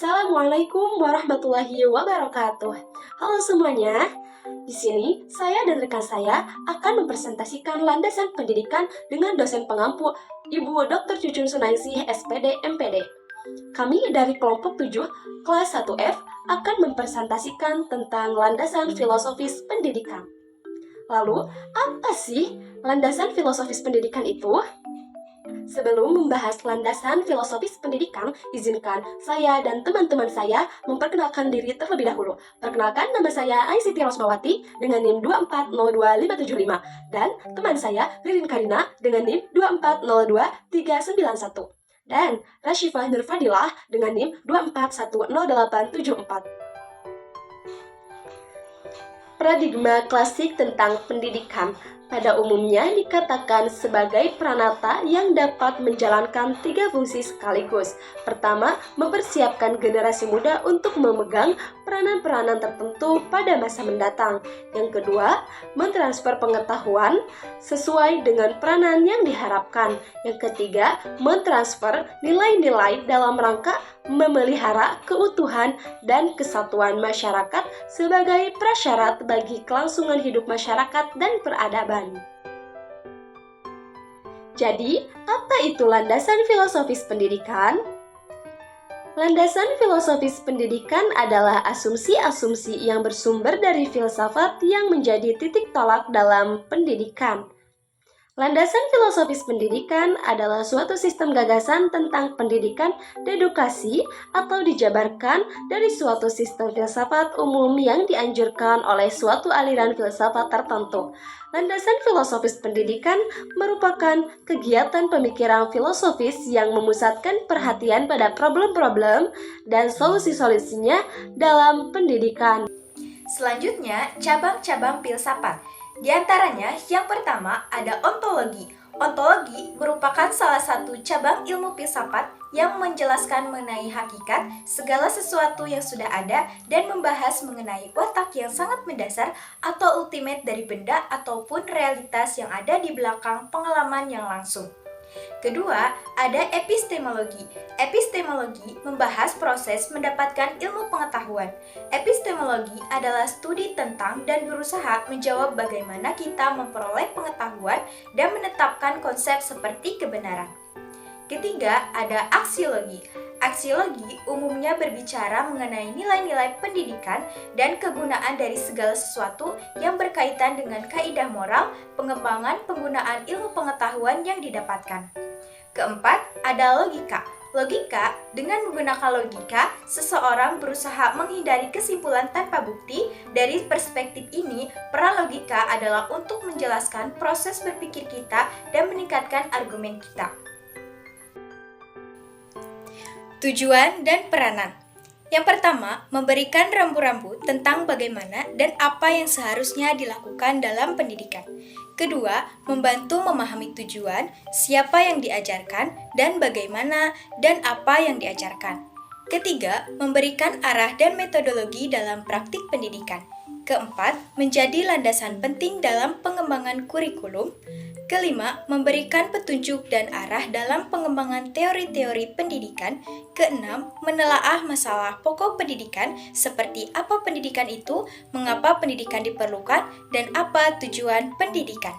Assalamualaikum warahmatullahi wabarakatuh. Halo semuanya. Di sini saya dan rekan saya akan mempresentasikan landasan pendidikan dengan dosen pengampu Ibu Dr. Cucun Sunaisih, SPD, MPD. Kami dari kelompok 7 kelas 1F akan mempresentasikan tentang landasan filosofis pendidikan. Lalu, apa sih landasan filosofis pendidikan itu? Sebelum membahas landasan filosofis pendidikan, izinkan saya dan teman-teman saya memperkenalkan diri terlebih dahulu. Perkenalkan, nama saya Aisyti Rosmawati dengan NIM 2402575 dan teman saya Ririn Karina dengan NIM 2402391 dan Rashifah Nurfadilah dengan NIM 2410874. Paradigma klasik tentang pendidikan pada umumnya dikatakan sebagai pranata yang dapat menjalankan 3 fungsi sekaligus. Pertama, mempersiapkan generasi muda untuk memegang peranan-peranan tertentu pada masa mendatang. Yang kedua, mentransfer pengetahuan sesuai dengan peranan yang diharapkan. Yang ketiga, mentransfer nilai-nilai dalam rangka memelihara keutuhan dan kesatuan masyarakat sebagai prasyarat bagi kelangsungan hidup masyarakat dan peradaban. Jadi, apa itu landasan filosofis pendidikan? Landasan filosofis pendidikan adalah asumsi-asumsi yang bersumber dari filsafat yang menjadi titik tolak dalam pendidikan. Landasan filosofis pendidikan adalah suatu sistem gagasan tentang pendidikan dedukasi atau dijabarkan dari suatu sistem filsafat umum yang dianjurkan oleh suatu aliran filsafat tertentu. Landasan filosofis pendidikan merupakan kegiatan pemikiran filosofis yang memusatkan perhatian pada problem-problem dan solusi-solusinya dalam pendidikan. Selanjutnya, cabang-cabang filsafat. Di antaranya, yang pertama ada ontologi. Ontologi merupakan salah satu cabang ilmu filsafat yang menjelaskan mengenai hakikat segala sesuatu yang sudah ada dan membahas mengenai watak yang sangat mendasar atau ultimate dari benda ataupun realitas yang ada di belakang pengalaman yang langsung. Kedua, ada epistemologi. Epistemologi membahas proses mendapatkan ilmu pengetahuan. Epistemologi adalah studi tentang dan berusaha menjawab bagaimana kita memperoleh pengetahuan dan menetapkan konsep seperti kebenaran. Ketiga, ada aksiologi. Aksiologi umumnya berbicara mengenai nilai-nilai pendidikan dan kegunaan dari segala sesuatu yang berkaitan dengan kaidah moral, pengembangan penggunaan ilmu pengetahuan yang didapatkan. Keempat, ada logika. Logika, dengan menggunakan logika, seseorang berusaha menghindari kesimpulan tanpa bukti. Dari perspektif ini, peran logika adalah untuk menjelaskan proses berpikir kita dan meningkatkan argumen kita. Tujuan dan peranan. Yang pertama, memberikan rambu-rambu tentang bagaimana dan apa yang seharusnya dilakukan dalam pendidikan. Kedua, membantu memahami tujuan, siapa yang diajarkan, dan bagaimana dan apa yang diajarkan. Ketiga, memberikan arah dan metodologi dalam praktik pendidikan. Keempat, menjadi landasan penting dalam pengembangan kurikulum. Kelima, memberikan petunjuk dan arah dalam pengembangan teori-teori pendidikan. Keenam, menelaah masalah pokok pendidikan seperti apa pendidikan itu, mengapa pendidikan diperlukan, dan apa tujuan pendidikan.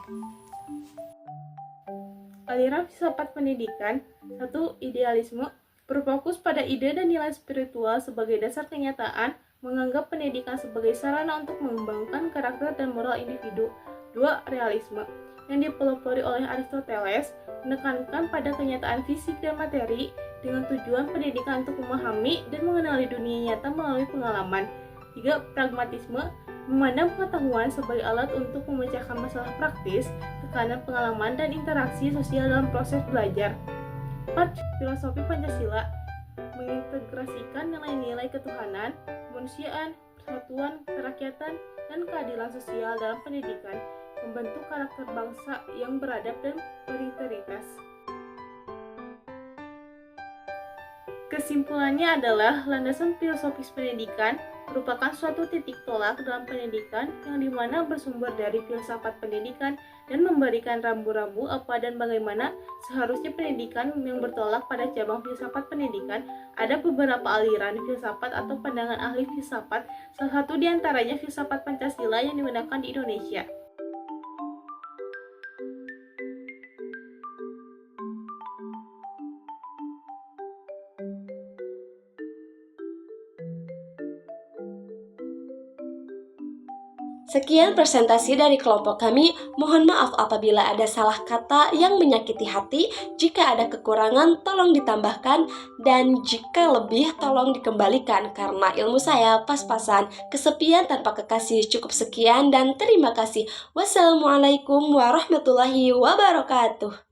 Aliran filsafat pendidikan. 1. Idealisme berfokus pada ide dan nilai spiritual sebagai dasar kenyataan, menganggap pendidikan sebagai sarana untuk mengembangkan karakter dan moral individu. 2. Realisme yang dipelopori oleh Aristoteles menekankan pada kenyataan fisik dan materi dengan tujuan pendidikan untuk memahami dan mengenali dunia nyata melalui pengalaman. 3. Pragmatisme memandang pengetahuan sebagai alat untuk memecahkan masalah praktis, tekanan pengalaman, dan interaksi sosial dalam proses belajar. 4. Filosofi Pancasila mengintegrasikan nilai-nilai ketuhanan, kemanusiaan, persatuan, kerakyatan, dan keadilan sosial dalam pendidikan, membentuk karakter bangsa yang beradab dan berintegritas. Kesimpulannya adalah landasan filosofis pendidikan merupakan suatu titik tolak dalam pendidikan yang dimana bersumber dari filsafat pendidikan dan memberikan rambu-rambu apa dan bagaimana seharusnya pendidikan yang bertolak pada cabang filsafat pendidikan. Ada beberapa aliran filsafat atau pandangan ahli filsafat, salah satu diantaranya filsafat Pancasila yang digunakan di Indonesia. Sekian presentasi dari kelompok kami. Mohon maaf apabila ada salah kata yang menyakiti hati. Jika ada kekurangan, tolong ditambahkan. Dan jika lebih, tolong dikembalikan. Karena ilmu saya pas-pasan. Kesepian tanpa kekasih. Cukup sekian dan terima kasih. Wassalamualaikum warahmatullahi wabarakatuh.